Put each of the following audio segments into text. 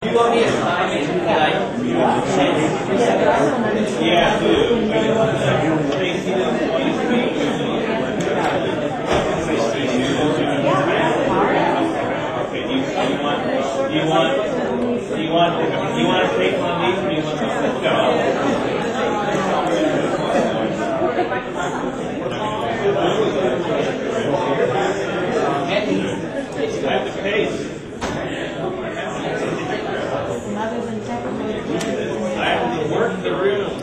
You want me to sign it? Yeah, I do. Okay, do you want to take one of these, or do you want to go? I have the case. I have to work the room. I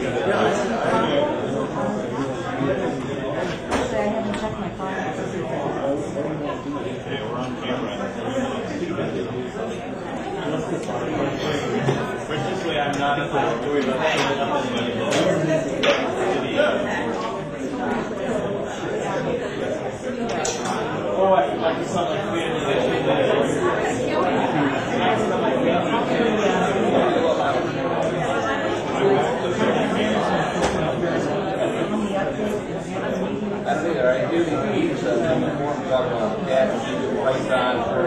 haven't checked my files. Okay, we're on camera. This way I'm not allowed to worry about hanging up anybody. Oh, I feel like you sound like family. I think I do need some more about that Python for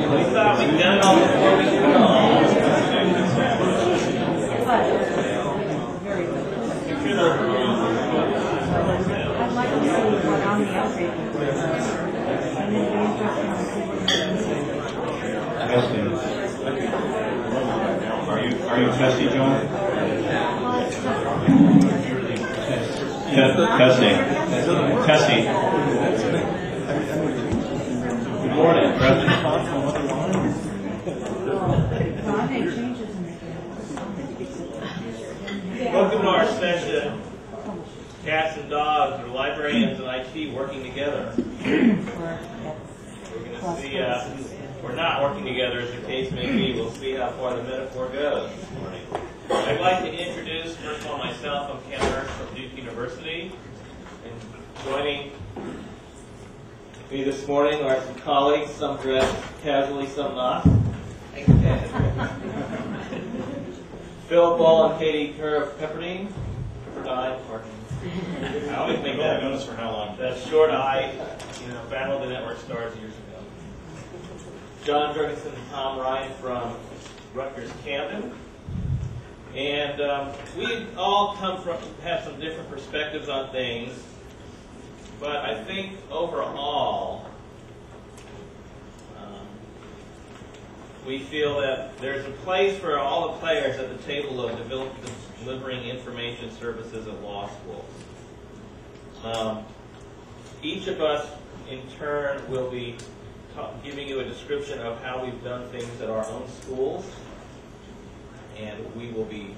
We thought we'd done it all before we could go. I'd like to see what on the outside. And then be interested. Are you testy, John? Testy. Good morning, President. Welcome to our session, Cats and Dogs, or Librarians and IT working together. We're going to see, we're not working together as the case may be. We'll see how far the metaphor goes this morning. I'd like to introduce, first of all, myself. I'm Ken Hirsch from Duke University. And joining me this morning are some colleagues, some dressed casually, some not. Thanks, Ken. Phil Ball and Katie Kerr of Pepperdine. Pepperdine, pardon. I always make that notice for how long. That short eye, Battle of the Network Stars years ago. John Jorgensen and Tom Ryan from Rutgers Camden. And we all have some different perspectives on things, but I think overall, we feel that there's a place for all the players at the table of delivering information services at law schools. Each of us, in turn, will be giving you a description of how we've done things at our own schools, and we will be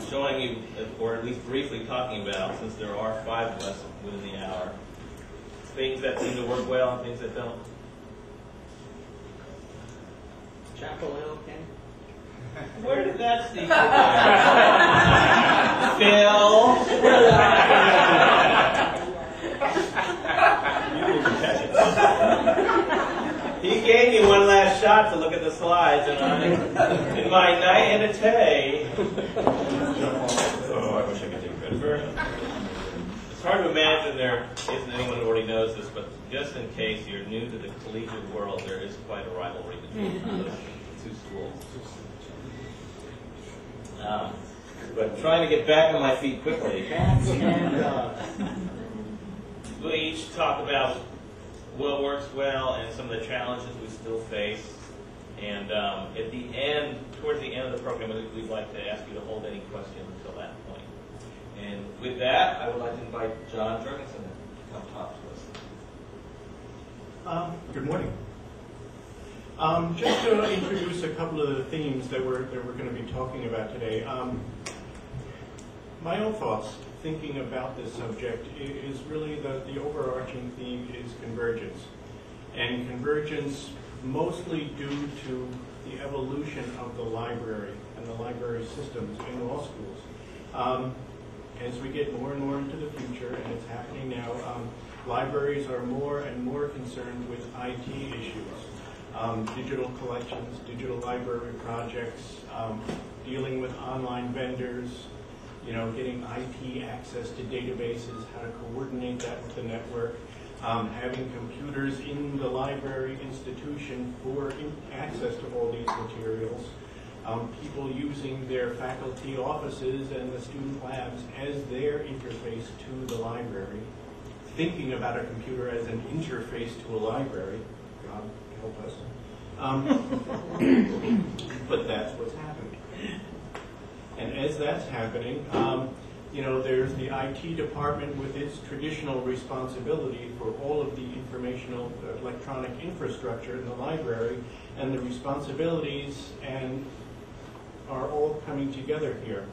showing you, or at least briefly talking about, since there are 5 of us within the hour, things that seem to work well and things that don't. Chapel Hill, Ken? Where did that sneak Phil? He gave me one last shot to look at the slides, and in my naivete, Oh, I wish I could take credit for it. it's hard to imagine there isn't anyone who already knows this, but just in case you're new to the collegiate world, there is quite a rivalry between those 2 schools. But trying to get back on my feet quickly. We'll each talk about what works well and some of the challenges we still face. And at the end, towards the end of the program, we'd like to ask you to hold any questions until that point. And with that, I would like to invite John Jorgensen to come talk to us. Good morning. Just to introduce a couple of the themes that we're going to be talking about today. My own thoughts thinking about this subject is really the overarching theme is convergence. And convergence mostly due to the evolution of the library and the library systems in law schools. As we get more and more into the future, and it's happening now, libraries are more and more concerned with IT issues, digital collections, digital library projects, dealing with online vendors, getting IT access to databases, how to coordinate that with the network, having computers in the library institution for access to all these materials, people using their faculty offices and the student labs as their interface to the library, thinking about a computer as an interface to a library. God help us. But that's what's happening. And as that's happening, there's the IT department with its traditional responsibility for all of the informational electronic infrastructure in the library, and the responsibilities are all coming together here.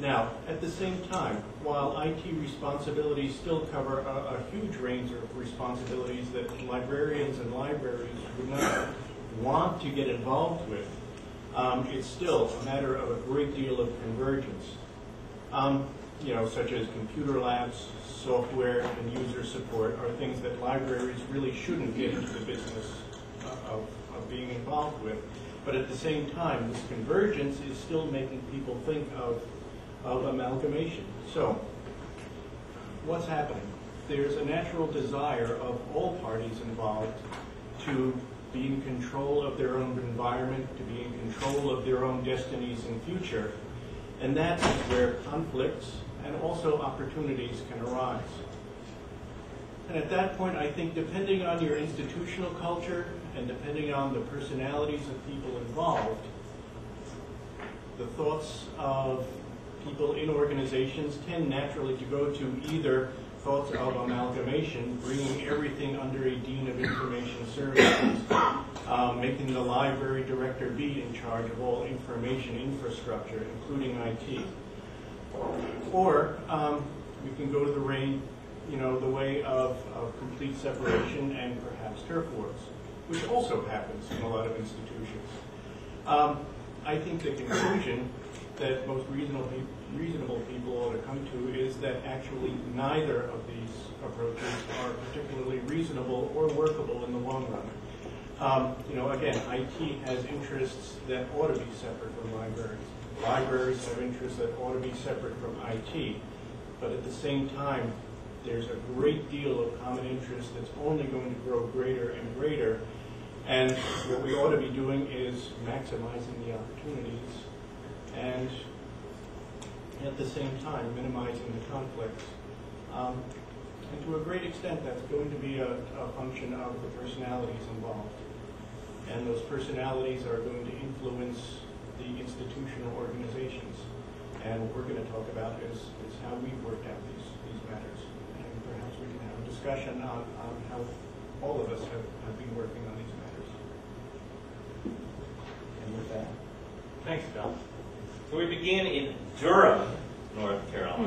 Now, at the same time, while IT responsibilities still cover a huge range of responsibilities that librarians and libraries would not want to get involved with, it's still a matter of a great deal of convergence. Such as computer labs, software, and user support are things that libraries really shouldn't get into the business of being involved with. But at the same time, this convergence is still making people think of amalgamation. So, what's happening? There's a natural desire of all parties involved to be in control of their own environment, to be in control of their own destinies and future. And that's where conflicts and also opportunities can arise. And at that point, I think depending on your institutional culture and depending on the personalities of people involved, the thoughts of people in organizations tend naturally to go to either thoughts of amalgamation, bringing everything under a dean of information services, making the library director be in charge of all information infrastructure, including IT. Or we can go to the way of complete separation and perhaps turf wars, which also happens in a lot of institutions. I think the conclusion that most reasonable people ought to come to is that actually neither of these approaches are particularly reasonable or workable in the long run. Again, IT has interests that ought to be separate from libraries. Libraries have interests that ought to be separate from IT. But at the same time, there's a great deal of common interest that's only going to grow greater and greater. And what we ought to be doing is maximizing the opportunities and at the same time minimizing the conflicts. And to a great extent, that's going to be a function of the personalities involved. And those personalities are going to influence the institutional organizations. And what we're going to talk about is how we've worked out these matters. And perhaps we can have a discussion on how all of us have been working on these matters. And with that. Thanks, Bill. So we begin in Durham, North Carolina.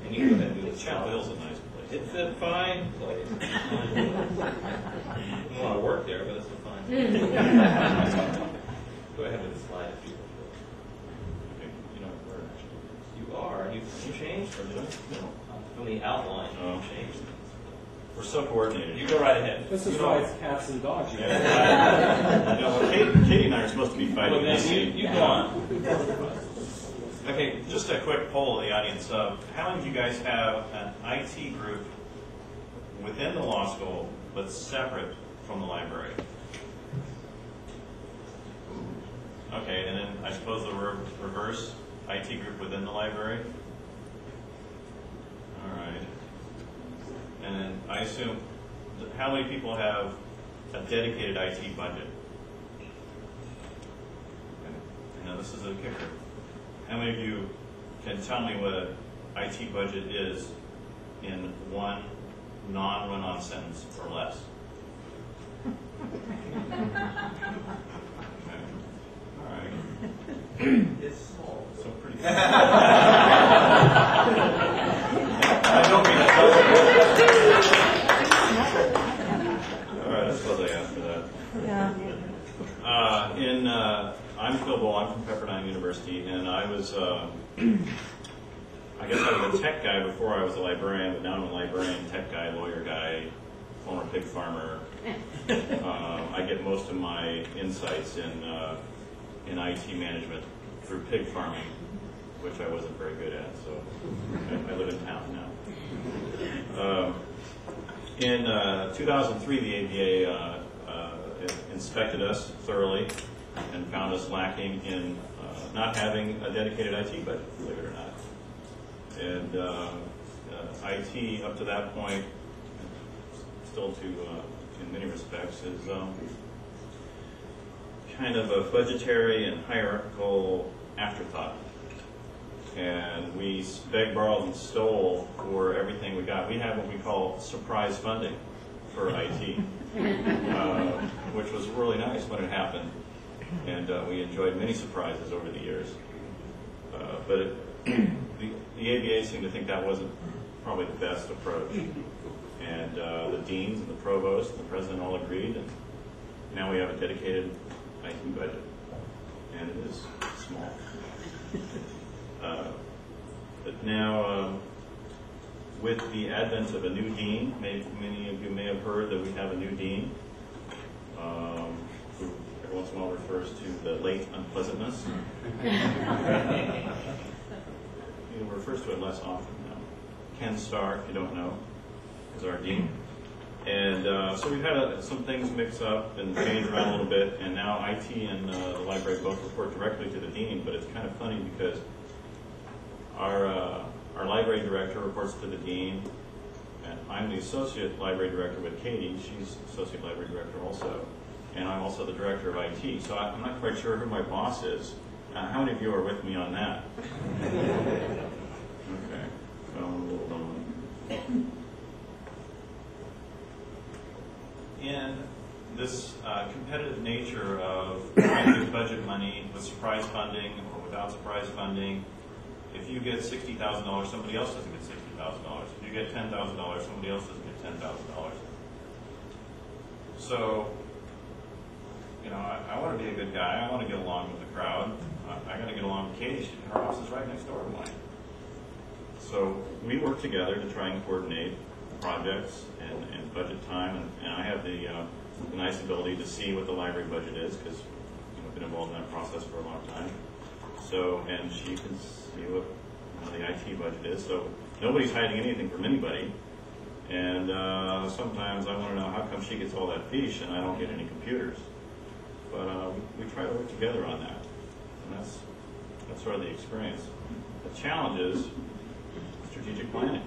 And you go ahead and do the Chapel challenge. Hill's a nice place. It's a fine place. I don't want to work there, but it's a fine place. Go ahead with the slide if you will. Okay, you know where actually. You are. You changed from the outline. Oh. You changed. We're so coordinated. You go right ahead. This is why it's cats and dogs. Yeah. Well, Katie and I are supposed to be fighting Well, this. then you go on. Okay, just a quick poll of the audience. How many of you guys have an IT group within the law school but separate from the library? Okay, and then I suppose the reverse, IT group within the library? All right. And then I assume, how many people have a dedicated IT budget? Okay. Now this is a kicker. How many of you can tell me what an IT budget is in one non-run-on sentence or less? Okay. All right. It's small. So pretty. I don't mean that. All right, I suppose I asked for that. Yeah. I'm Phil Bowl. I'm from Pepperdine University, and I was I guess I was a tech guy before I was a librarian, but now I'm a librarian, tech guy, lawyer guy, former pig farmer. I get most of my insights in IT management through pig farming, which I wasn't very good at, so I live in town now. In 2003, the ABA inspected us thoroughly and found us lacking in not having a dedicated IT budget, believe it or not. And IT, up to that point, still to in many respects, is kind of a budgetary and hierarchical afterthought. And we begged, borrowed, and stole for everything we got. We had what we call surprise funding for IT, which was really nice when it happened. And we enjoyed many surprises over the years. But the ABA seemed to think that wasn't probably the best approach. And the deans and the provost and the president all agreed, and now we have a dedicated IT budget. And it is small. But now, with the advent of a new dean, many of you may have heard that we have a new dean, who every once in a while refers to the late unpleasantness. He refers to it less often now. Ken Starr, if you don't know, is our dean. And so we've had some things mix up and change around a little bit, and now IT and the library both report directly to the dean, but it's kind of funny because our library director reports to the dean, and I'm the associate library director with Katie. She's associate library director also, and I'm also the director of IT. So I'm not quite sure who my boss is. How many of you are with me on that? Okay. In this competitive nature of trying to budget money with surprise funding or without surprise funding, if you get $60,000, somebody else doesn't get $60,000. If you get $10,000, somebody else doesn't get $10,000. So, you know, I want to be a good guy. I want to get along with the crowd. I got to get along with Katie. Her office is right next door to mine. So we work together to try and coordinate projects and budget time, and I have the nice ability to see what the library budget is because I've been involved in that process for a long time. So, and she can see what the IT budget is. So nobody's hiding anything from anybody. And sometimes I want to know how come she gets all that fiche and I don't get any computers. But we try to work together on that. And that's sort of the experience. The challenge is strategic planning.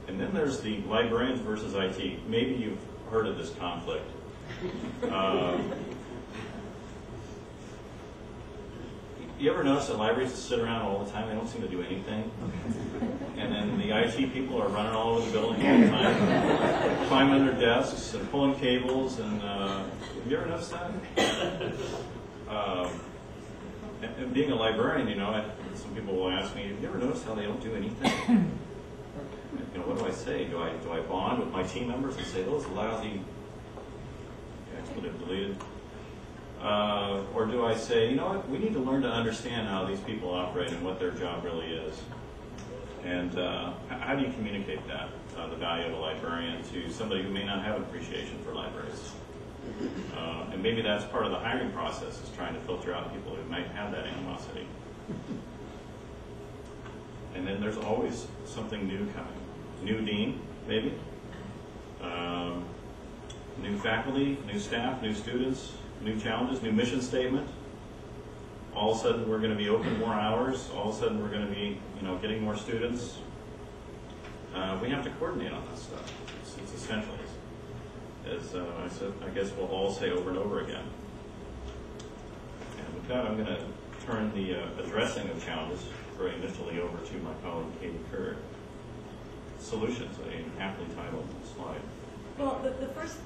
And then there's the librarians versus IT. Maybe you've heard of this conflict. You ever notice that libraries sit around all the time? They don't seem to do anything. And then the IT people are running all over the building all the time, climbing under desks and pulling cables. And have you ever noticed that? And being a librarian, you know, some people will ask me, have you ever noticed how they don't do anything? You know, what do I say? Do I bond with my team members and say, those lousy, expletive deleted? Or do I say, you know what, we need to learn to understand how these people operate and what their job really is? And how do you communicate that, the value of a librarian, to somebody who may not have appreciation for libraries? And maybe that's part of the hiring process, is trying to filter out people who might have that animosity. And then there's always something new coming. New dean, maybe. New faculty, new staff, new students, new challenges, new mission statement. All of a sudden we're going to be open more hours. All of a sudden we're going to be, you know, getting more students. We have to coordinate on that stuff. It's essential. As I said, I guess we'll all say over and over again. And with that, I'm going to turn the addressing of challenges very initially over to my colleague Katie Kerr. Solutions, a aptly titled slide. Well, the first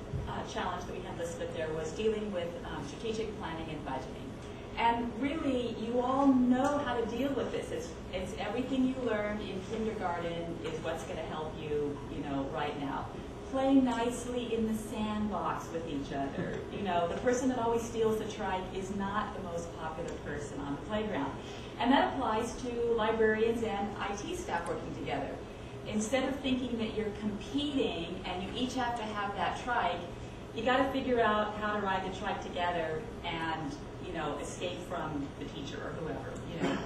challenge that we had listed there was dealing with strategic planning and budgeting. And really, you all know how to deal with this. It's everything you learned in kindergarten is what's going to help you, you know, right now. play nicely in the sandbox with each other. You know, the person that always steals the trike is not the most popular person on the playground. And that applies to librarians and IT staff working together. Instead of thinking that you're competing and you each have to have that trike, you got to figure out how to ride the trike together and, you know, escape from the teacher or whoever, you know.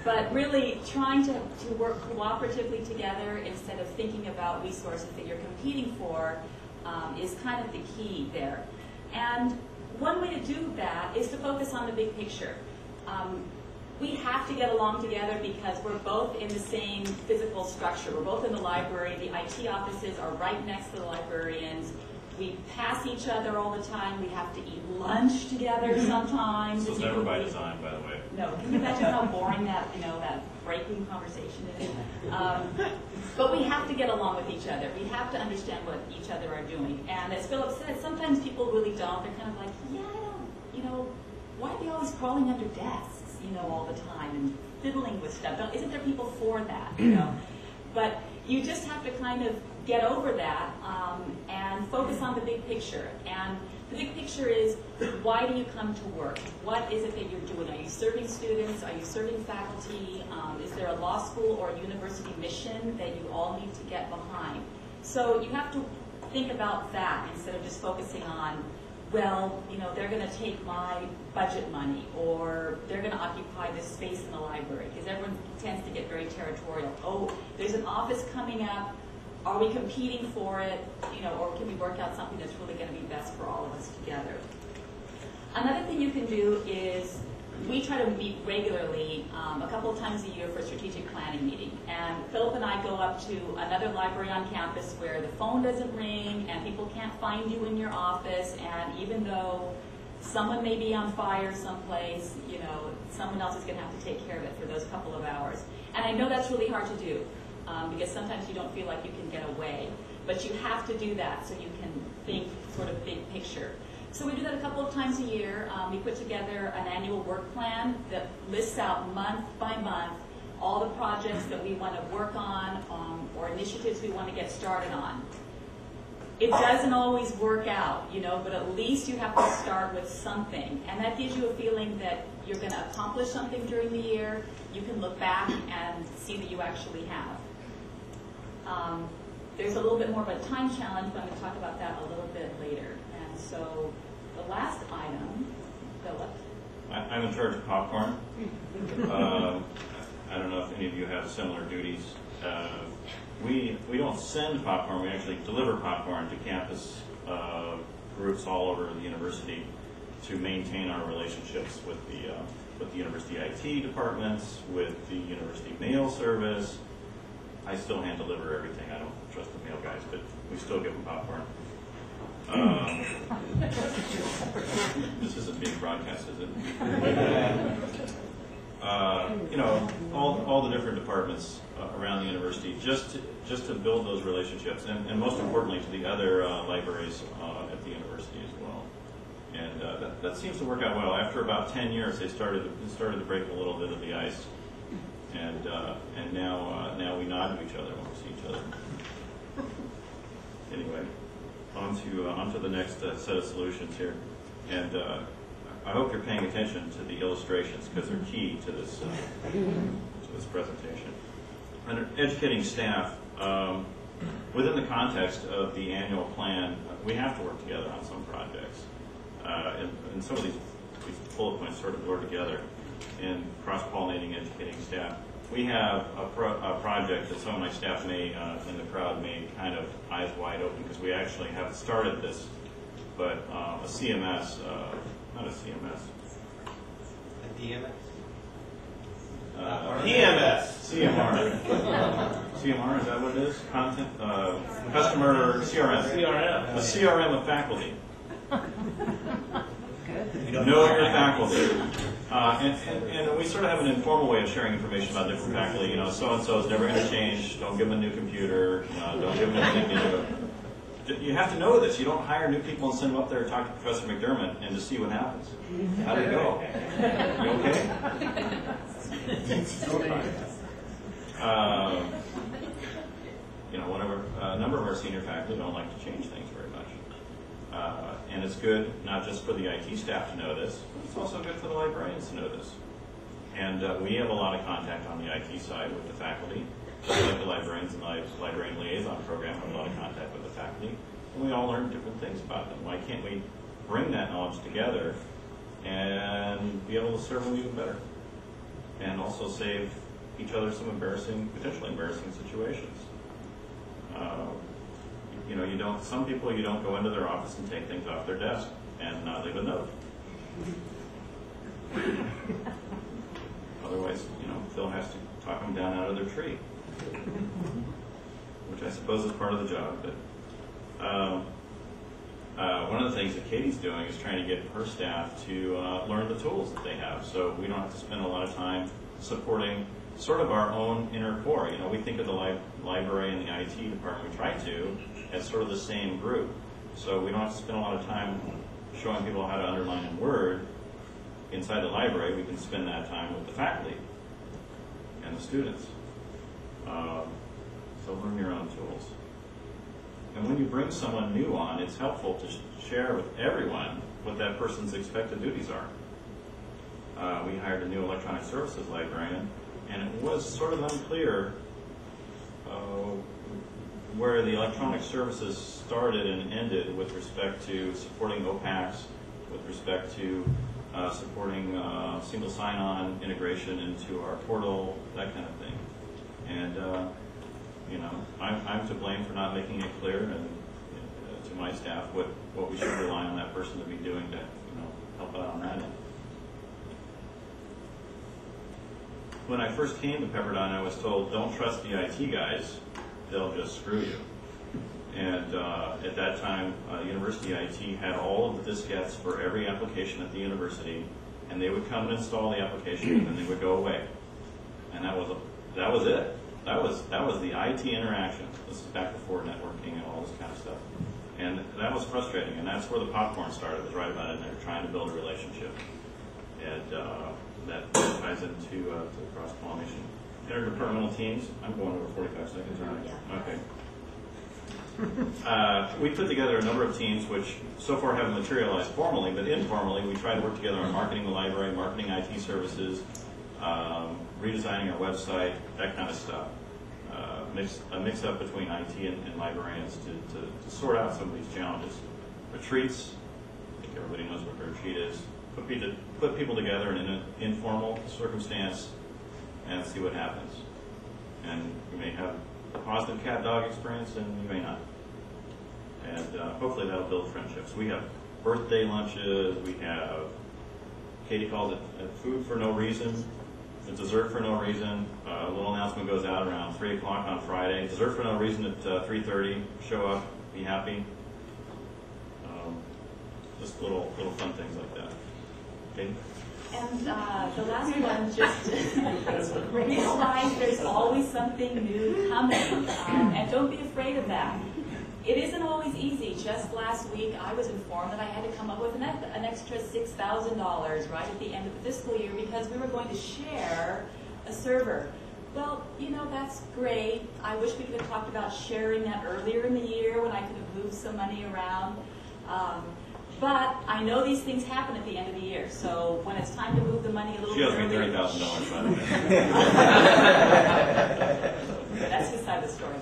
But really trying to work cooperatively together instead of thinking about resources that you're competing for is kind of the key there. And one way to do that is to focus on the big picture. We have to get along together because we're both in the same physical structure. We're both in the library. The IT offices are right next to the librarians. We pass each other all the time. We have to eat lunch together sometimes. This was never by design, by the way. No, can you imagine how boring that, you know, that break room conversation is? But we have to get along with each other. We have to understand what each other are doing. And as Philip said, sometimes people really don't. They're kind of like, yeah, I don't, you know, why are they always crawling under desks, you know, all the time and fiddling with stuff? Isn't there people for that, you know? But you just have to kind of get over that and focus on the big picture. And the big picture is, why do you come to work? What is it that you're doing? Are you serving students? Are you serving faculty? Is there a law school or a university mission that you all need to get behind? So you have to think about that instead of just focusing on, well, you know, they're going to take my budget money, or they're going to occupy this space in the library, because everyone tends to get very territorial. Oh, there's an office coming up. Are we competing for it? You know, or can we work out something that's really going to be best for all of us together? Another thing you can do is, we try to meet regularly, a couple of times a year for a strategic planning meeting. And Philip and I go up to another library on campus where the phone doesn't ring and people can't find you in your office, and even though someone may be on fire someplace, you know, someone else is going to have to take care of it for those couple of hours. And I know that's really hard to do, because sometimes you don't feel like you can get away. But you have to do that so you can think sort of big picture. So we do that a couple of times a year. We put together an annual work plan that lists out month by month all the projects that we want to work on or initiatives we want to get started on. It doesn't always work out, you know, but at least you have to start with something. And that gives you a feeling that you're going to accomplish something during the year. You can look back and see that you actually have. There's a little bit more of a time challenge, but I'm going to talk about that a little bit later. And so the last item, Philip. I'm in charge of popcorn. I don't know if any of you have similar duties. We don't send popcorn, we actually deliver popcorn to campus groups all over the university to maintain our relationships with the university IT departments, with the university mail service. I still hand deliver everything. I don't trust the mail guys, but we still give them popcorn. This isn't being broadcast, is it? You know, all the different departments around the university, just to build those relationships, and most importantly to the other libraries at the university as well. And that seems to work out well. After about 10 years, they started to break a little bit of the ice, and now we nod to each other when we see each other. Anyway, on to the next set of solutions here, and I hope you're paying attention to the illustrations because they're key to this presentation. Under educating staff, within the context of the annual plan, we have to work together on some projects, and some of these bullet points sort of blur together. In cross-pollinating educating staff, we have a project that some of my staff may, in the crowd, may kind of eyes wide open because we actually haven't started this, but a CMS, not a CMS. A DMS? PMS. CMR. CMR, is that what it is? Content, customer, CRM. CRM. A CRM of faculty. Know your faculty. And we sort of have an informal way of sharing information about different faculty. You know, so-and-so is never going to change. Don't give them a new computer. Don't give them anything new. You have to know this. You don't hire new people and send them up there to talk to Professor McDermott and just see what happens. How did it go? You okay? You a number of our senior faculty don't like to change things very much. And it's good not just for the IT staff to know this, but it's also good for the librarians to know this. And we have a lot of contact on the IT side with the faculty, just like the librarians and the librarian liaison program have a lot of contact with the faculty. And we all learn different things about them. Why can't we bring that knowledge together and be able to serve them even better? And also save each other some potentially embarrassing situations. Some people you don't go into their office and take things off their desk and not leave a note. Otherwise, Phil has to talk them down out of their tree, which I suppose is part of the job. But one of the things that Katie's doing is trying to get her staff to learn the tools that they have, so we don't have to spend a lot of time supporting sort of our own inner core. We think of the library and the IT department, we try to, as sort of the same group. So we don't have to spend a lot of time showing people how to underline in Word inside the library. We can spend that time with the faculty and the students. So learn your own tools. And when you bring someone new on, it's helpful to share with everyone what that person's expected duties are. We hired a new electronic services librarian, and it was sort of unclear where the electronic services started and ended with respect to supporting OPACs, with respect to supporting single sign-on integration into our portal, that kind of thing. And I'm to blame for not making it clear and to my staff what we should rely on that person to be doing to help out on that end. When I first came to Pepperdine, I was told, don't trust the IT guys, they'll just screw you. And at that time, University IT had all of the diskettes for every application at the university, and they would come and install the application, and then they would go away. And that was it. That was the IT interaction. This is back before networking and all this kind of stuff. And that was frustrating, and that's where the popcorn started, was right about in there, trying to build a relationship. And that ties into the cross-pollination. Interdepartmental teams, I'm going over 45 seconds, aren't I? Okay. We put together a number of teams which so far haven't materialized formally, but informally we try to work together on marketing the library, marketing IT services, redesigning our website, that kind of stuff. A mix-up between IT and librarians to sort out some of these challenges. Retreats, I think everybody knows what a retreat is. Put people together in an informal circumstance and see what happens. And you may have a positive cat-dog experience, and you may not. And hopefully that'll build friendships. We have birthday lunches. We have, Katie calls it food for no reason, a dessert for no reason. A little announcement goes out around 3 o'clock on Friday. Dessert for no reason at 3:30. Show up, be happy. Just little fun things like that. Katie? And the last one, just realize there's always something new coming, and don't be afraid of that. It isn't always easy. Just last week, I was informed that I had to come up with an extra $6,000 right at the end of the fiscal year because we were going to share a server. Well, that's great. I wish we could have talked about sharing that earlier in the year when I could have moved some money around. But I know these things happen at the end of the year, so when it's time to move the money a little bit earlier... She owes me $30,000 by the way. That's beside the story.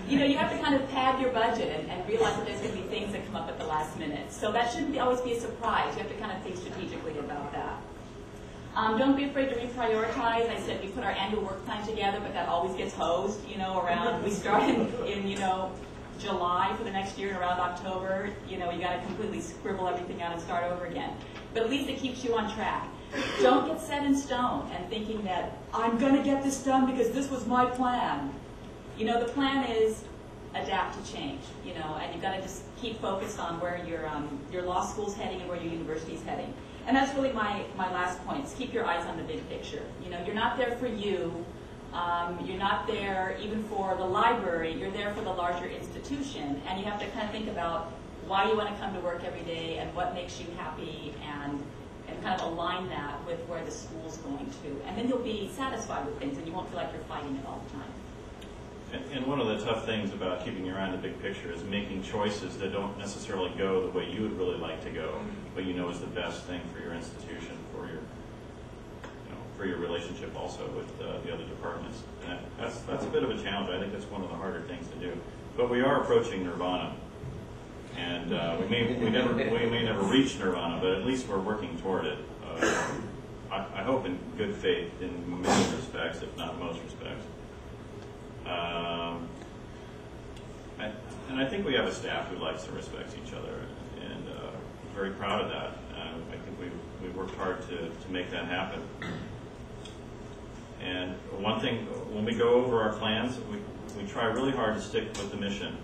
You have to kind of pad your budget and realize that there's going to be things that come up at the last minute. So that shouldn't always be a surprise. You have to kind of think strategically about that. Don't be afraid to reprioritize. I said we put our annual work plan together, but that always gets hosed, around... We start in July for the next year, and around October, you got to completely scribble everything out and start over again. But at least it keeps you on track. Don't get set in stone and thinking that I'm going to get this done because this was my plan. The plan is adapt to change, and you've got to just keep focused on where your law school's heading and where your university's heading. And that's really my last point, is keep your eyes on the big picture. You're not there for you. You're not there even for the library, you're there for the larger institution, and you have to kind of think about why you want to come to work every day and what makes you happy, and kind of align that with where the school's going to. And then you'll be satisfied with things and you won't feel like you're fighting it all the time. And one of the tough things about keeping your eye on the big picture is making choices that don't necessarily go the way you would really like to go, but you know is the best thing for your institution, for your, for your relationship also with the other departments. And that's a bit of a challenge. I think that's one of the harder things to do. But we are approaching nirvana, and we may never reach nirvana, but at least we're working toward it. I hope in good faith in many respects, if not most respects. And I think we have a staff who likes and respects each other, and very proud of that. I think we worked hard to make that happen. And one thing, when we go over our plans, we try really hard to stick with the mission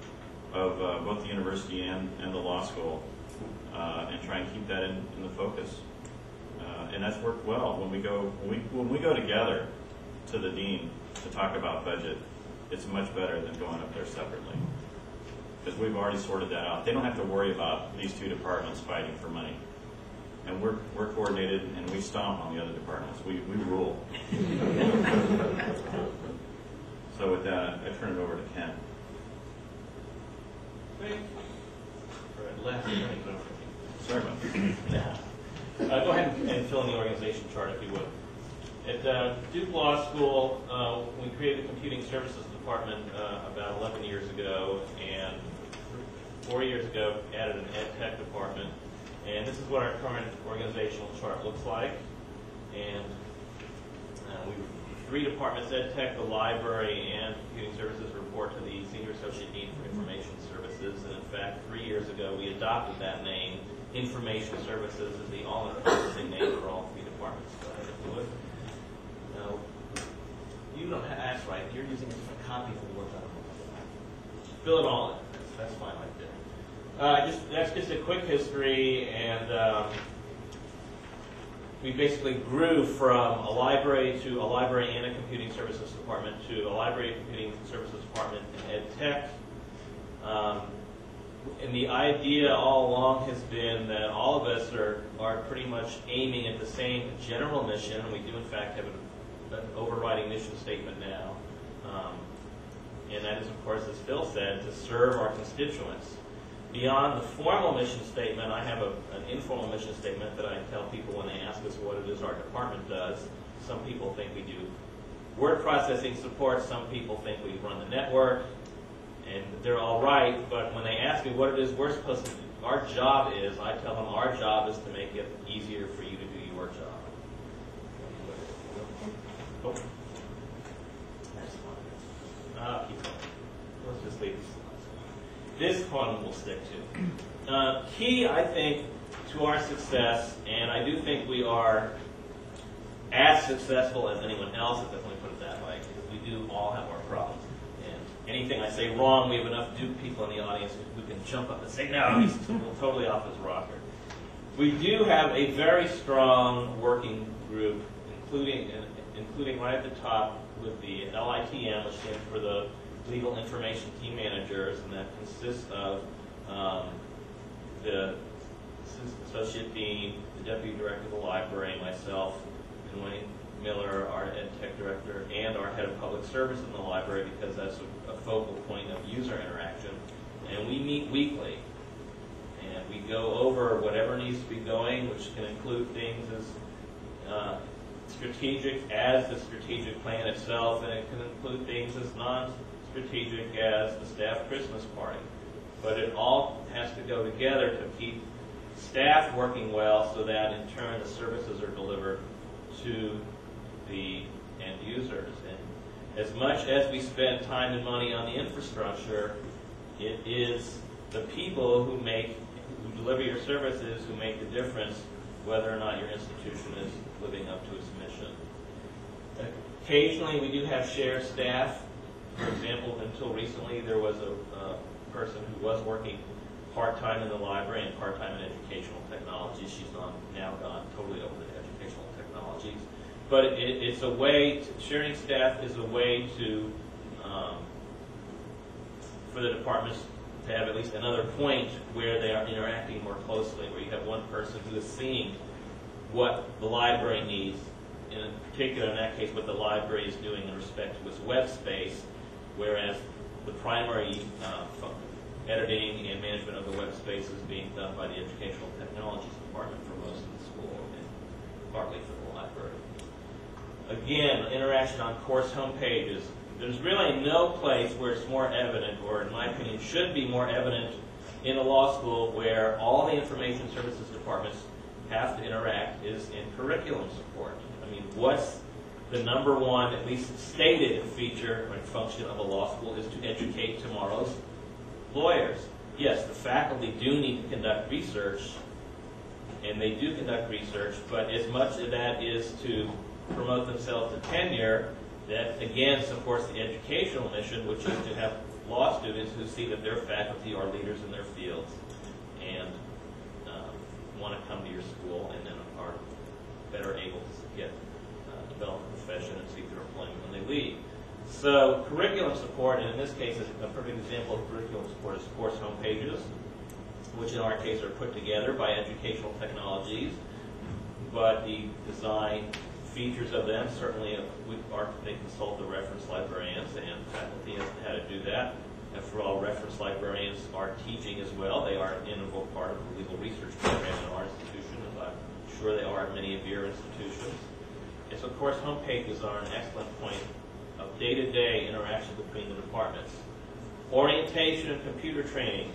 of both the university and the law school, and try and keep that in the focus. And that's worked well. When we go together to the dean to talk about budget, it's much better than going up there separately, because we've already sorted that out. They don't have to worry about these two departments fighting for money, and we're coordinated, and we stomp on the other departments. We rule. So with that, I turn it over to Ken. Sorry about that. Go ahead and fill in the organization chart if you would. At Duke Law School, we created the Computing Services Department about 11 years ago, and 4 years ago added an Ed Tech department. And this is what our current organizational chart looks like. And we three departments: Ed Tech, the library, and Computing Services report to the Senior Associate Dean for Information Services. And in fact, 3 years ago, we adopted that name. Information Services is the all-encompassing name for all three departments. Go ahead and do it. Now, you don't have, that's right, you're using a different copy for the work document. Fill it all in. That's fine right there. That's just a quick history, and we basically grew from a library to a library and a computing services department to a library and computing services department in Ed Tech. And the idea all along has been that all of us are pretty much aiming at the same general mission, and we do in fact have an overriding mission statement now. And that is, of course, as Phil said, to serve our constituents. Beyond the formal mission statement, I have an informal mission statement that I tell people when they ask us what it is our department does. Some people think we do word processing support, some people think we run the network. And they're all right, but when they ask me what it is we're supposed to do, our job is, I tell them our job is to make it easier for you to do your job. Oh. Keep going. Let's just leave this. This one we'll stick to. Key, I think, to our success, and I do think we are as successful as anyone else, if I can put it that way, because we do all have our problems. Anything I say wrong, we have enough Duke people in the audience who can jump up and say, no, he's totally off his rocker. We do have a very strong working group, including right at the top with the LITM, which stands for the Legal Information Team Managers, and that consists of the Associate Dean, the Deputy Director of the Library, myself, and Wayne Miller, our Ed Tech Director, and our Head of Public Service in the library, because that's a focal point of user interaction. And we meet weekly, and we go over whatever needs to be going, which can include things as strategic as the strategic plan itself, and it can include things as non-strategic as the staff Christmas party. But it all has to go together to keep staff working well, so that in turn the services are delivered to the end users. And as much as we spend time and money on the infrastructure, it is the people who deliver your services who make the difference whether or not your institution is living up to its mission. Occasionally we do have shared staff. For example, until recently there was a person who was working part-time in the library and part-time in educational technologies. She's now gone totally over to educational technologies. But it's a way, sharing staff is a way to, for the departments to have at least another point where they are interacting more closely, where you have one person who is seeing what the library needs, in particular in that case what the library is doing in respect to its web space, whereas the primary editing and management of the web space is being done by the Educational Technologies Department for most of the school and partly for the library. Again, interaction on course homepages. There's really no place where it's more evident, or in my opinion should be more evident, in a law school where all the information services departments have to interact is in curriculum support. I mean, what's the number one, at least stated feature and function of a law school is to educate tomorrow's lawyers. Yes, the faculty do need to conduct research, and they do conduct research, but as much of that is to promote themselves to tenure, that again supports the educational mission, which is to have law students who see that their faculty are leaders in their fields and want to come to your school and then are better able to develop a profession and seek their employment when they leave. So curriculum support, and in this case a perfect example of curriculum support is course homepages, which in our case are put together by Educational Technologies, but the design features of them, certainly they consult the reference librarians, and faculty has how to do that. After all, reference librarians are teaching as well. They are an integral part of the legal research program in our institution, as I'm sure they are in many of your institutions. And so, of course, homepages are an excellent point of day-to-day interaction between the departments. Orientation and computer training.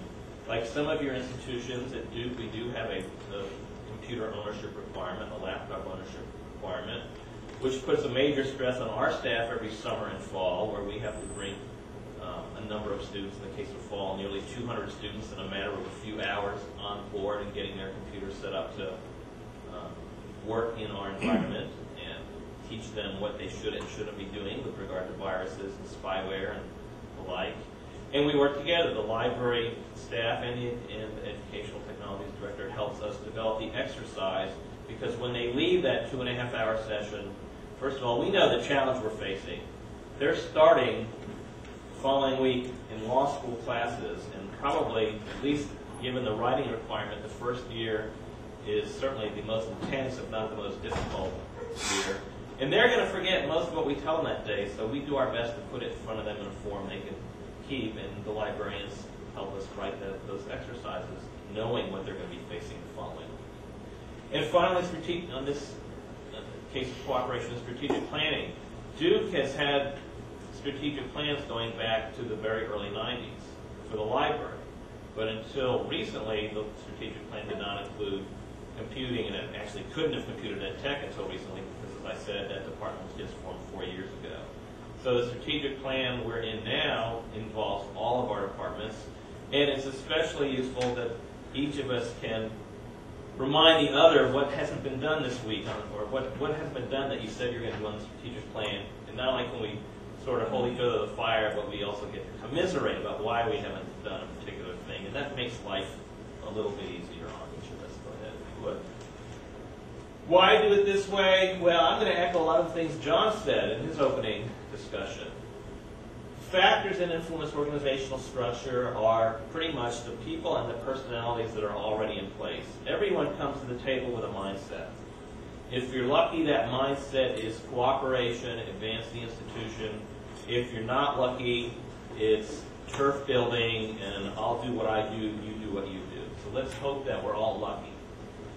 Like some of your institutions at Duke, we do have a computer ownership requirement, a laptop ownership requirement, which puts a major stress on our staff every summer and fall, where we have to bring a number of students, in the case of fall, nearly 200 students in a matter of a few hours on board and getting their computers set up to work in our environment and teach them what they should and shouldn't be doing with regard to viruses and spyware and the like. And we work together. The library staff and the Educational Technologies Director helps us develop the exercise, because when they leave that 2.5-hour session, first of all, we know the challenge we're facing. They're starting the following week in law school classes, and probably, at least given the writing requirement, the first year is certainly the most intense, if not the most difficult year. And they're going to forget most of what we tell them that day, so we do our best to put it in front of them in a form they can keep, and the librarians help us write those exercises, knowing what they're going to be facing the following week. And finally, on this case of cooperation and strategic planning, Duke has had strategic plans going back to the very early 90s for the library. But until recently, the strategic plan did not include computing, and it actually couldn't have computed ed tech until recently, because as I said, that department was just formed 4 years ago. So the strategic plan we're in now involves all of our departments, and it's especially useful that each of us can remind the other of what hasn't been done this week, or what hasn't been done that you said you're going to do on the strategic plan. And not only can we sort of hold each other to the fire, but we also get to commiserate about why we haven't done a particular thing, and that makes life a little bit easier on each of us. Go ahead, if you would. Why do it this way? Well, I'm going to echo a lot of the things John said in his opening discussion. Factors that influence organizational structure are pretty much the people and the personalities that are already in place. Everyone comes to the table with a mindset. If you're lucky, that mindset is cooperation, advance the institution. If you're not lucky, it's turf building, and I'll do what I do, you do what you do. So let's hope that we're all lucky.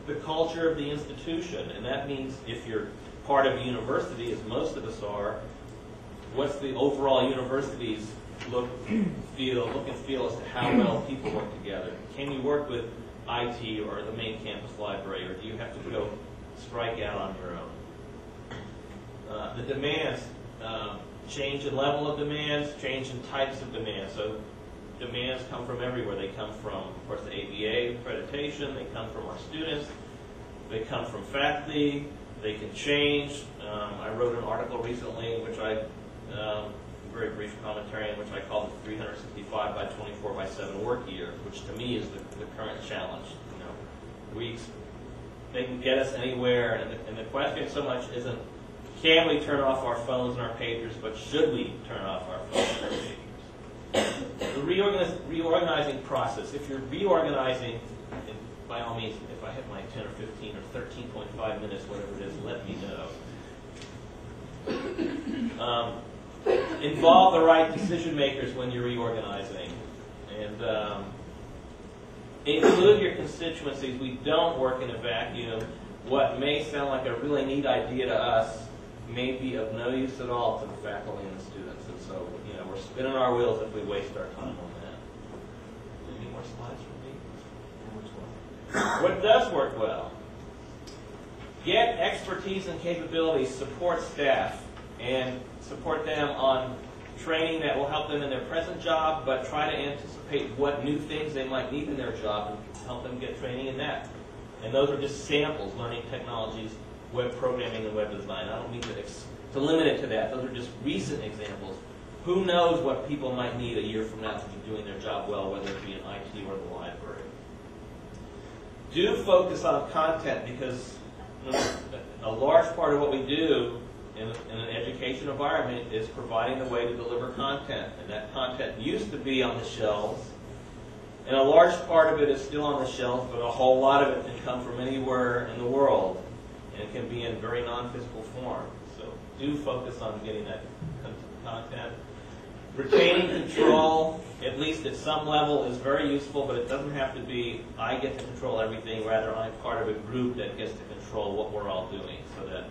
The culture of the institution, and that means if you're part of a university, as most of us are, what's the overall university's look and feel as to how well people work together? Can you work with IT or the main campus library, or do you have to go strike out on your own? The demands, change in level of demands, change in types of demands. So demands come from everywhere. They come from, of course, the ABA accreditation. They come from our students. They come from faculty. They can change. I wrote an article recently in which very brief commentary in which I called the 365 by 24 by 7 work year, which to me is the current challenge. They can get us anywhere, and the question so much isn't can we turn off our phones and our pagers, but should we turn off our phones and our pagers? The reorganizing process. If you're reorganizing, by all means, if I hit my 10 or 15 or 13.5 minutes, whatever it is, let me know. involve the right decision makers when you're reorganizing. And include your constituencies. We don't work in a vacuum. What may sound like a really neat idea to us may be of no use at all to the faculty and the students. And so, we're spinning our wheels if we waste our time on that. Any more slides from me? What does work well? Get expertise and capabilities, support staff, and support them on training that will help them in their present job, but try to anticipate what new things they might need in their job and help them get training in that. And those are just samples, learning technologies, web programming, and web design. I don't mean to limit it to that. Those are just recent examples. Who knows what people might need a year from now to be doing their job well, whether it be in IT or the library. Do focus on content, because a large part of what we do in an education environment is providing the way to deliver content. And that content used to be on the shelves. And a large part of it is still on the shelves, but a whole lot of it can come from anywhere in the world. And it can be in very non-physical form. So do focus on getting that content. Retaining control, at least at some level, is very useful, but it doesn't have to be, I get to control everything. Rather, I'm part of a group that gets to control what we're all doing, so that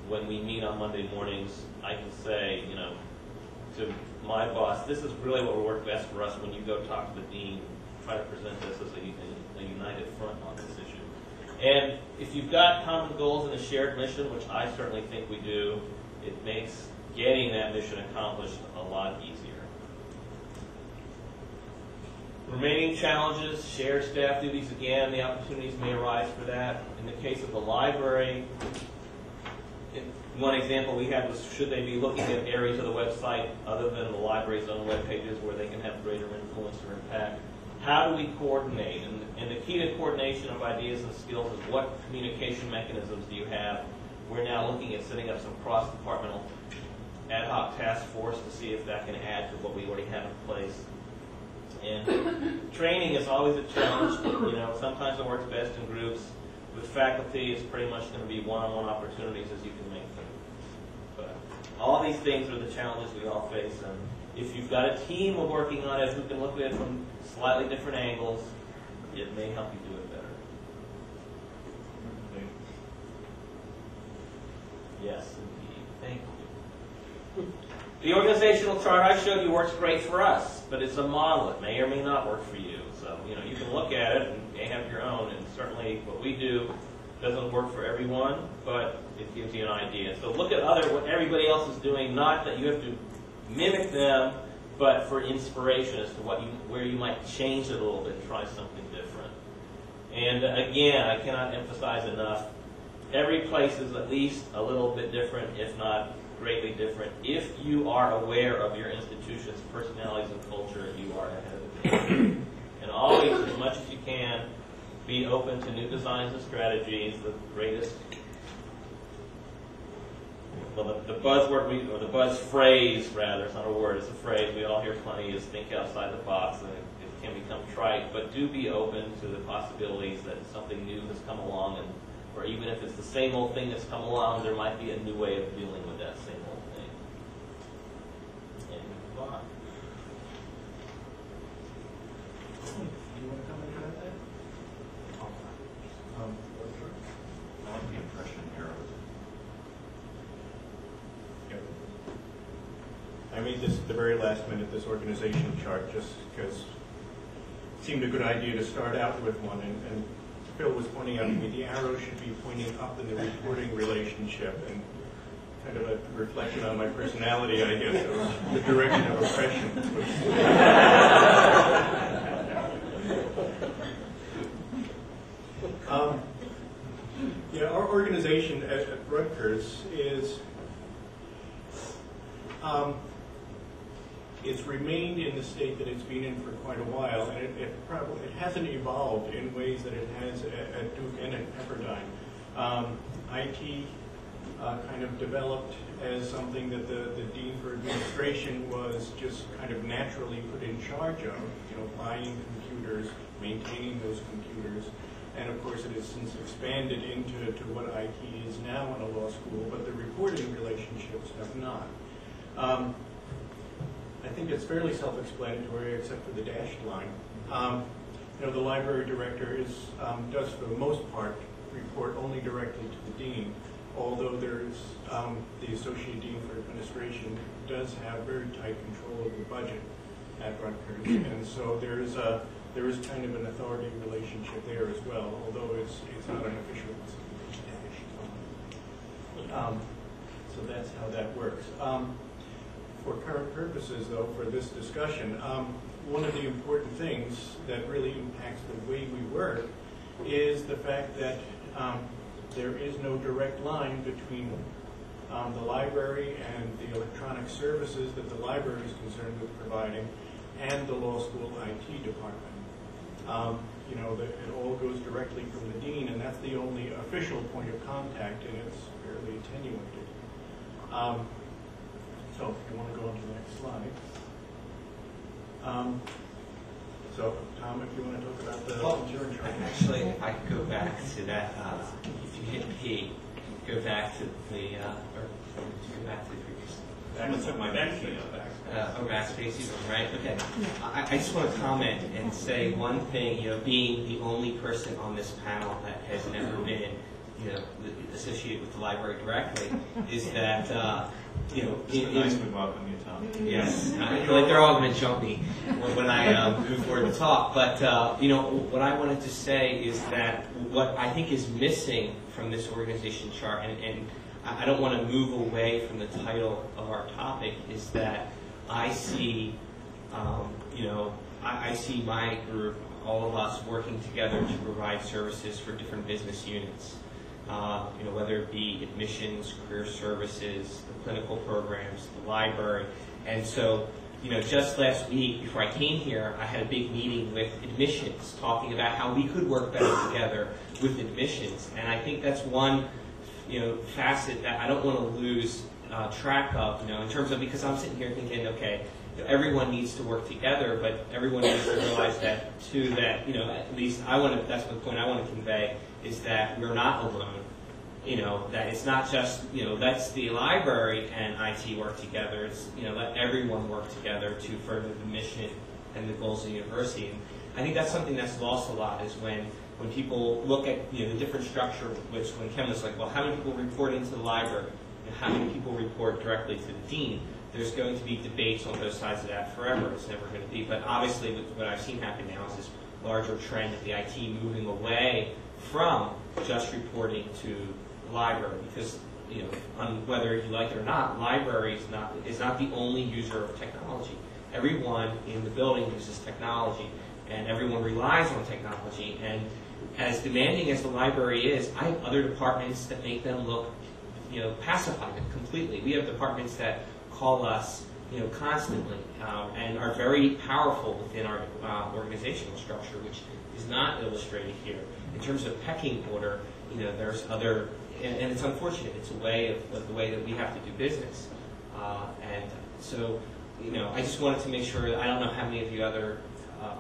when we meet on Monday mornings, I can say, to my boss, this is really what will work best for us. When you go talk to the dean, try to present this as a united front on this issue. And if you've got common goals and a shared mission, which I certainly think we do, it makes getting that mission accomplished a lot easier. Remaining challenges, share staff duties again, the opportunities may arise for that. In the case of the library, one example we had was, should they be looking at areas of the website other than the library's own web pages where they can have greater influence or impact? How do we coordinate? And the key to coordination of ideas and skills is, what communication mechanisms do you have? We're now looking at setting up some cross-departmental ad hoc task force to see if that can add to what we already have in place. And training is always a challenge. Sometimes it works best in groups. With faculty, it's pretty much going to be one-on-one opportunities as you can make them. But all these things are the challenges we all face. And if you've got a team of working on it who can look at it from slightly different angles, it may help you do it better. Yes, indeed. Thank you. The organizational chart I showed you works great for us, but it's a model. It may or may not work for you. So, you can look at it and may have your own, and certainly what we do doesn't work for everyone, but it gives you an idea. So look at what everybody else is doing, not that you have to mimic them, but for inspiration as to where you might change it a little bit and try something different. And again, I cannot emphasize enough, every place is at least a little bit different, if not greatly different. If you are aware of your institution's personalities and culture, you are ahead of the game. And always, as much as you can, be open to new designs and strategies. The greatest, the buzzword, or the buzz phrase, rather, it's not a word, it's a phrase we all hear plenty, is think outside the box, and it can become trite, but do be open to the possibilities that something new has come along, or even if it's the same old thing that's come along, there might be a new way of dealing with that same old thing. And move on. You want to comment about that? I like the impression arrows. I made this at the very last minute, this organization chart, just because it seemed a good idea to start out with one. And Phil was pointing out to me the arrow should be pointing up in the reporting relationship, and kind of a reflection on my personality, I guess, of the direction of oppression. Our organization at Rutgers is it's remained in the state that it's been in for quite a while, and it hasn't evolved in ways that it has at Duke and at Pepperdine. IT kind of developed as something that the Dean for Administration was just kind of naturally put in charge of, buying computers, maintaining those computers, and of course it has since expanded into what IT is now in a law school, but the reporting relationships have not. I think it's fairly self-explanatory except for the dashed line. You know, the library director does for the most part report only directly to the dean, although there's the associate dean for administration does have very tight control of the budget at Rutgers, and so there is kind of an authority relationship there as well, although it's not an official dash. So that's how that works. For current purposes, though, for this discussion, one of the important things that really impacts the way we work is the fact that there is no direct line between the library and the electronic services that the library is concerned with providing and the law school IT department. You know, it all goes directly from the dean, and that's the only official point of contact, and it's fairly attenuated. So if you want to go on to the next slide. So, Tom, if you want to talk about the... Well, actually, I could go back to that. If you hit P, go back to the, or go back to the previous. Backspace even, right? Okay. I just want to comment and say one thing, you know, being the only person on this panel that has never been, you know, associated with the library directly, is that, you know, nice to welcome you, Tom. Yes, I feel like they're all going to jump me when I move forward to talk. But, you know, what I wanted to say is that what I think is missing from this organization chart, and I don't want to move away from the title of our topic, is that I see, you know, I see my group, all of us working together to provide services for different business units. You know, whether it be admissions, career services, the clinical programs, the library. And so, you know, just last week before I came here, I had a big meeting with admissions talking about how we could work better together with admissions. And I think that's one, you know, facet that I don't want to lose track of, you know, in terms of, because I'm sitting here thinking, okay, everyone needs to work together, but everyone needs to realize that too, that, you know, at least that's the point I want to convey, is that we're not alone. You know, that it's not just, you know, let's the library and IT work together. It's, you know, let everyone work together to further the mission and the goals of the university. And I think that's something that's lost a lot, is when people look at, you know, the different structure, which when Ken was like, well, how many people report into the library? And how many people report directly to the dean? There's going to be debates on both sides of that forever. It's never going to be. But obviously, what I've seen happen now is this larger trend of the IT moving away from just reporting to the library, because, you know, on whether you like it or not, library is not the only user of technology. Everyone in the building uses technology, and everyone relies on technology. And as demanding as the library is, I have other departments that make them look, you know, pacified completely. We have departments that call us, you know, constantly, and are very powerful within our organizational structure, which is not illustrated here. In terms of pecking order, you know, there's other, and it's unfortunate. It's a way of the way that we have to do business, and so, you know, I just wanted to make sure that I don't know how many of you other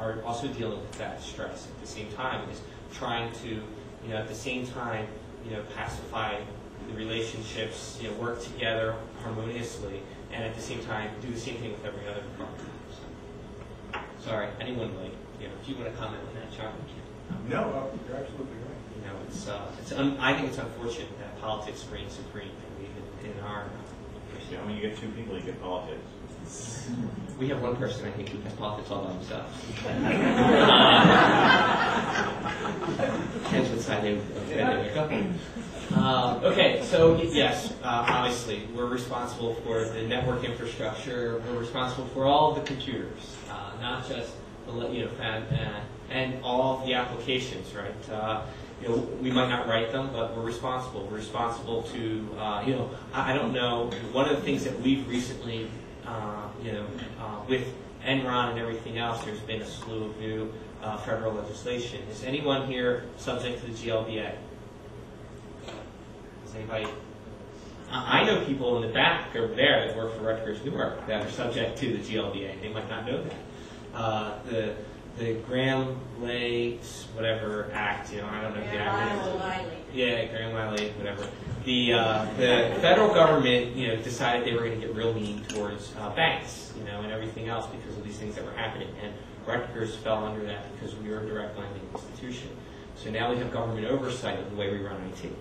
are also dealing with that stress at the same time, is trying to, you know, at the same time, you know, pacify the relationships, you know, work together harmoniously, and at the same time do the same thing with every other department. So, sorry, anyone like, you know, if you want to comment on that, Charlie? No, you're absolutely right. You know, I think it's unfortunate that politics reigns supreme in our. Yeah, when you get two people, you get politics. We have one person, I think, who has politics all by himself. Ken's what side they okay, so yes, obviously, we're responsible for the network infrastructure. We're responsible for all of the computers, not just the, you know, and all of the applications, right? You know, we might not write them, but we're responsible. We're responsible to, you know, I don't know. One of the things that we've recently, you know, with Enron and everything else, there's been a slew of new federal legislation. Is anyone here subject to the GLBA? Is anybody? I know people in the back over there that work for Rutgers Newark that are subject to the GLBA. They might not know that. the Graham-Lay whatever act, I don't know if the acronym. Yeah, Graham-Lay, whatever. The federal government, decided they were going to get real mean towards banks, and everything else because of these things that were happening. And Rutgers fell under that because we are a direct lending institution. So now we have government oversight of the way we run IT.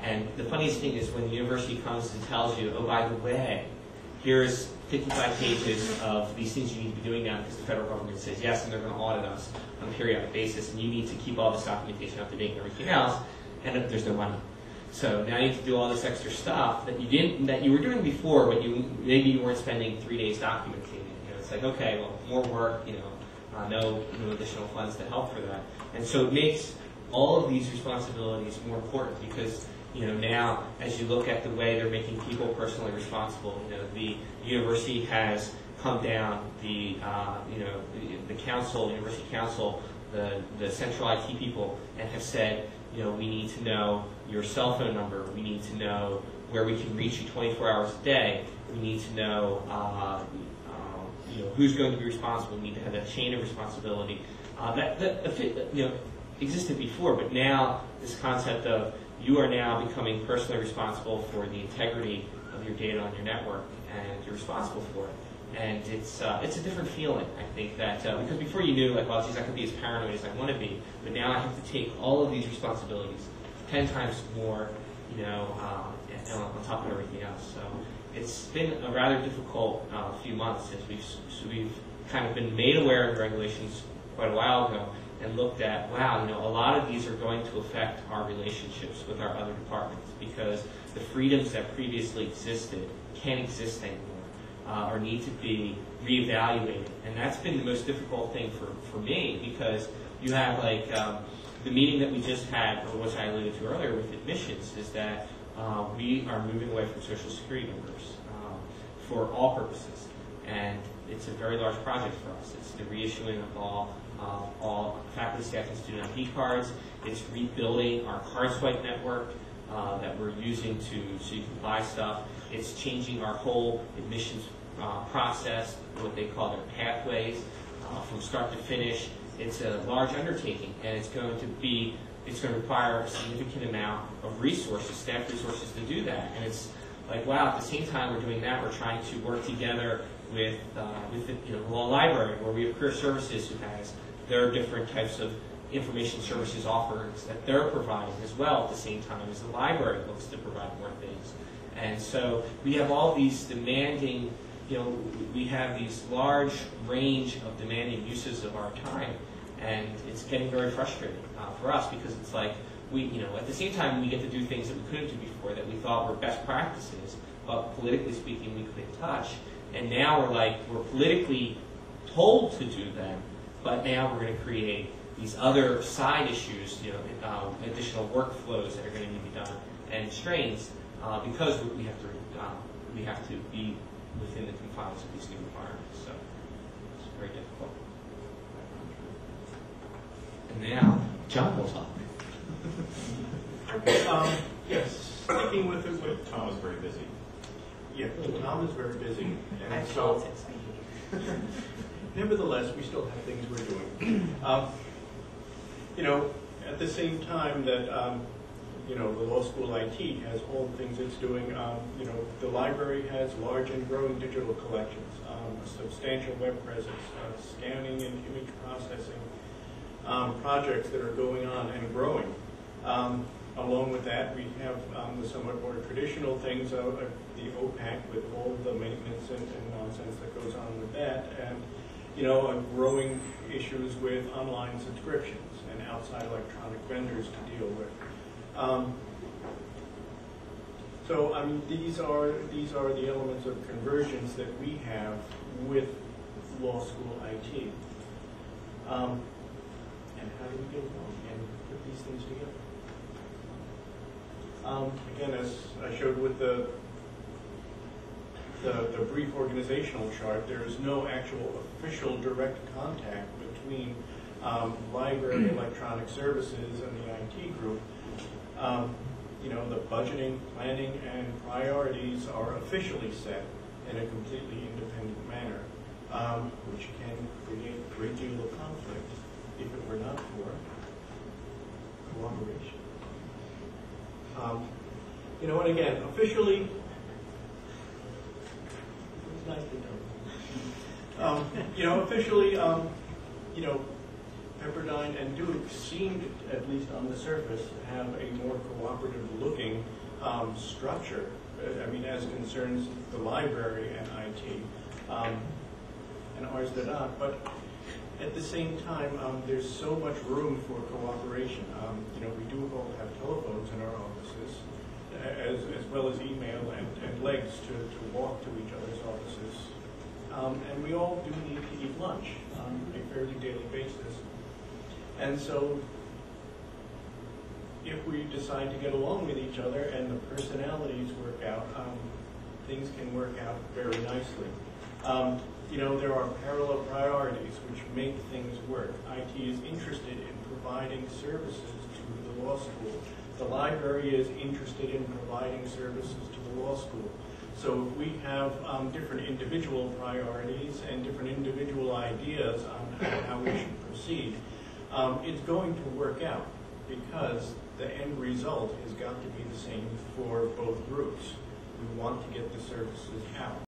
And the funniest thing is when the university comes and tells you, oh, by the way, here's 55 pages of these things you need to be doing now because the federal government says yes, and they're going to audit us on a periodic basis, and you need to keep all this documentation up to date and everything else, and there's no money. So now you have to do all this extra stuff that you were doing before, but maybe you weren't spending 3 days documenting it. It's like, okay, well, more work, no additional funds to help for that. And so it makes all of these responsibilities more important because now as you look at the way they're making people personally responsible, the university has come down, the council, university council, the central IT people, and have said, we need to know your cell phone number, we need to know where we can reach you 24 hours a day, we need to know who's going to be responsible, we need to have that chain of responsibility. That existed before, but now this concept of you are now becoming personally responsible for the integrity of your data on your network, and you're responsible for it. And it's a different feeling, I think, that because before you knew, like, well, geez, I could be as paranoid as I want to be, but now I have to take all of these responsibilities 10 times more, on top of everything else. So it's been a rather difficult few months since we've kind of been made aware of the regulations quite a while ago, and looked at, wow, a lot of these are going to affect our relationships with our other departments because the freedoms that previously existed can't exist anymore or need to be reevaluated. And that's been the most difficult thing for me because you have the meeting that we just had, or which I alluded to earlier with admissions, is that we are moving away from Social Security numbers for all purposes. And it's a very large project for us. It's the reissuing of all faculty, staff, and student ID cards. It's rebuilding our card swipe network that we're using so you can buy stuff. It's changing our whole admissions process, what they call their pathways, from start to finish. It's a large undertaking, and it's going to require a significant amount of resources, staff resources, to do that. And it's like, wow, at the same time we're doing that, we're trying to work together with the law library, where we have career services who has their different types of information services offerings that they're providing as well at the same time as the library looks to provide more things. And so we have all these demanding, we have these large range of demanding uses of our time, and it's getting very frustrating for us because it's like at the same time we get to do things that we couldn't do before that we thought were best practices, but politically speaking we couldn't touch. And now we're politically told to do them, but now we're going to create these other side issues, additional workflows that are going to need to be done, and strains because we have to be within the confines of these new environments. So it's very difficult. And now John will talk. Okay. Yes. Sticking with it, but Tom is very busy. Yeah, Tom is very busy, and so nevertheless, we still have things we're doing. At the same time that the law school IT has all the things it's doing. The library has large and growing digital collections, a substantial web presence, scanning and image processing projects that are going on and growing. Along with that, we have the somewhat more traditional things, the OPAC with all the maintenance and nonsense that goes on with that, and growing issues with online subscriptions and outside electronic vendors to deal with. These are the elements of convergence that we have with law school IT. And how do we get along and put these things together? Again, as I showed with the brief organizational chart, there is no actual official direct contact between library electronic services and the IT group. The budgeting, planning, and priorities are officially set in a completely independent manner. which can create a great deal of conflict if it were not for cooperation. You know, and again, officially, it's nice to know. You know, officially, you know, Pepperdine and Duke seemed, at least on the surface, have a more cooperative-looking structure. I mean, as concerns the library and IT, and ours did not. But at the same time, there's so much room for cooperation. You know, we do all have telephones in our offices, as well as email and legs to walk to each other's offices. And we all do need to eat lunch on a fairly daily basis. And so, if we decide to get along with each other and the personalities work out, things can work out very nicely. You know, there are parallel priorities which make things work. IT is interested in providing services to the law school. The library is interested in providing services to the law school. So if we have different individual priorities and different individual ideas on how we should proceed, it's going to work out because the end result has got to be the same for both groups. We want to get the services out.